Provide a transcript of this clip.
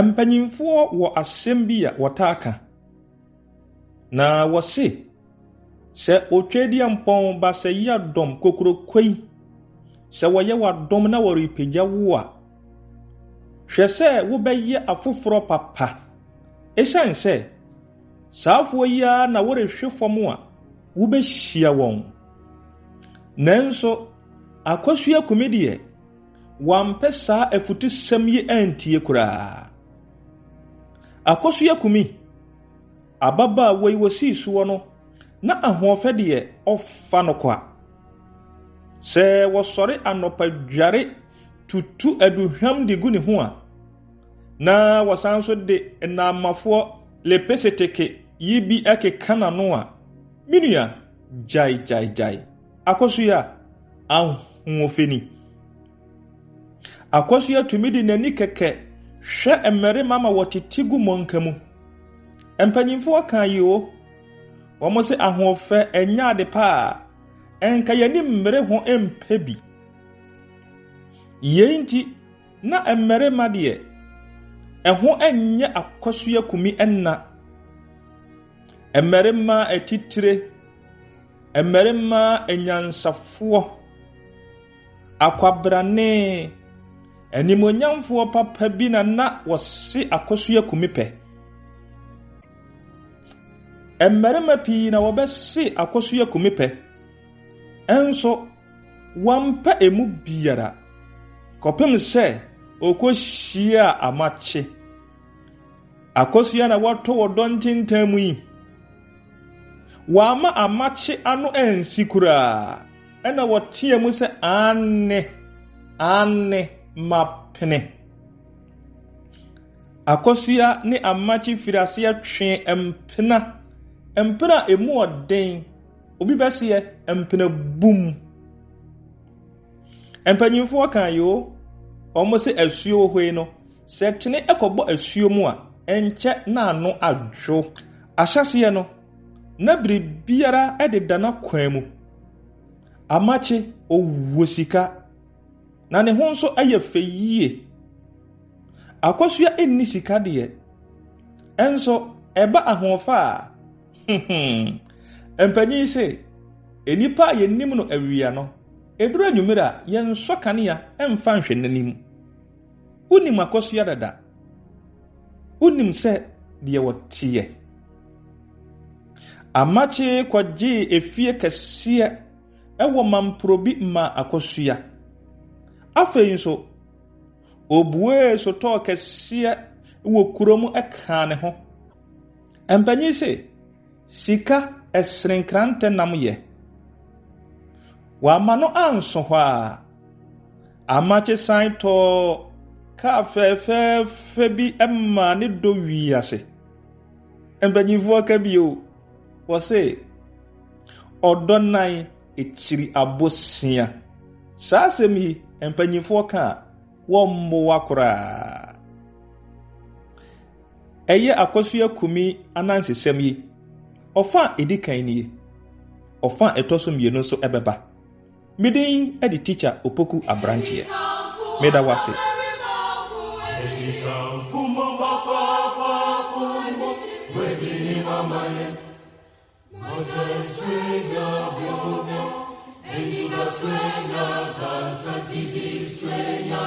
Mpanyimfoɔ wɔ asɛm bi a wɔtaaka. Na wɔse sɛ otwadi ampɔn ba sɛ yɛ dɔm kokurokoi sɛ wɔyɛ wadɔm na wɔrepagya wo a hwɛ sɛ wobɛyɛ afoforɔ papa ɛsiane sɛ saafoɔ yi ara na wɔrehwɛ fam a wobɛhyia wɔn. Nanso AKOSUA KUMI deɛ wampɛ saa afutusɛm yi antie koraa. AKOSUA KUMI ababaawa yi wɔsii soɔ no na ahoɔfɛ deɛ ɔfa no kwa. Sɛ wɔsɔre anɔpa dware tutu aduhwam de gu ne ho a na wɔsan so de namafoɔ lepeseteke yi bi akeka n'ano a minua gyae AKOSUA ahoɔfɛni. AKOSUA tumi de n'ani kɛkɛ hwɛ mmarima ma wɔtete gu mɔnka mu. Mpanyimfoɔ kan yi o wɔn se ahoɔfɛ ɛnya ade pa enka yɛni mmere ho empɛ bi. Yɛn nti na mmarima deɛ ɛho ɛnyɛ AKOSUA KUMI ɛnna. Mmarima atitire, mmarima anyansafoɔ, akwabrane, animonyamfoɔ papa bi na wɔse AKOSUA KUMI pɛ. Mmarima pii na wɔbɛse AKOSUA KUMI pɛ. Enso wampɛ emu biara kɔpem sɛ okohyia amakye. AKOSUA na wɔto wɔdɔ ntintam mu yi wama amakye ano ansi koraa ɛna wɔteɛ mu sɛ ane mapene. AKOSUA ne amakye firase atwe mpena emu ɔden obi bɛseɛ mpena bum. Mpanyimfoɔ kan yo ɔmo se asuo hɔ no sɛ tene ɛkɔbɔ asuo mu a ɛnkyɛ na ano adwo. Ahyɛseɛ no na biribiara ɛdeda na kwan mu. Amakye owuo sika na ne ho nso ɛyɛ fɛ yie. AKOSUA enni sika deɛ ɛnso ɛba ahoɔfa a mpanyin se enipa yɛnim no awia no eduru anwumere a yɛnsɔ kanea ɛmfa nhwɛ n'anim. Unim AKOSUA dada. Unim sɛ deɛ wɔteɛ. Amakye kwagye efie kɛseɛ ɛwɔ mamprobi ma AKOSUA. Afei nso obue sotɔ kɛseɛ wɔ kurom ɛka ne ho. Mpanyin se sika ɛsrenkrante nam yɛ. Wama no anso hɔ a amakye san tɔ ka fɛfɛɛfɛ bi ɛma ne do wiase. Mpanyinfoɔ ka bio wɔse ɔdɔ nan ekyiri abosia. Saa asɛm yi mpanyinfoɔ ka wɔmmoa koraa. Ɛyɛ AKOSUA KUMI anansesɛm yi ɔfa edi kan nie. Ɔfa ɛtɔ so mmienu nso ɛbɛba. Midin ɛdi teacher Opoku abranteɛ. Meda wase. Sueña, cansa, sueña,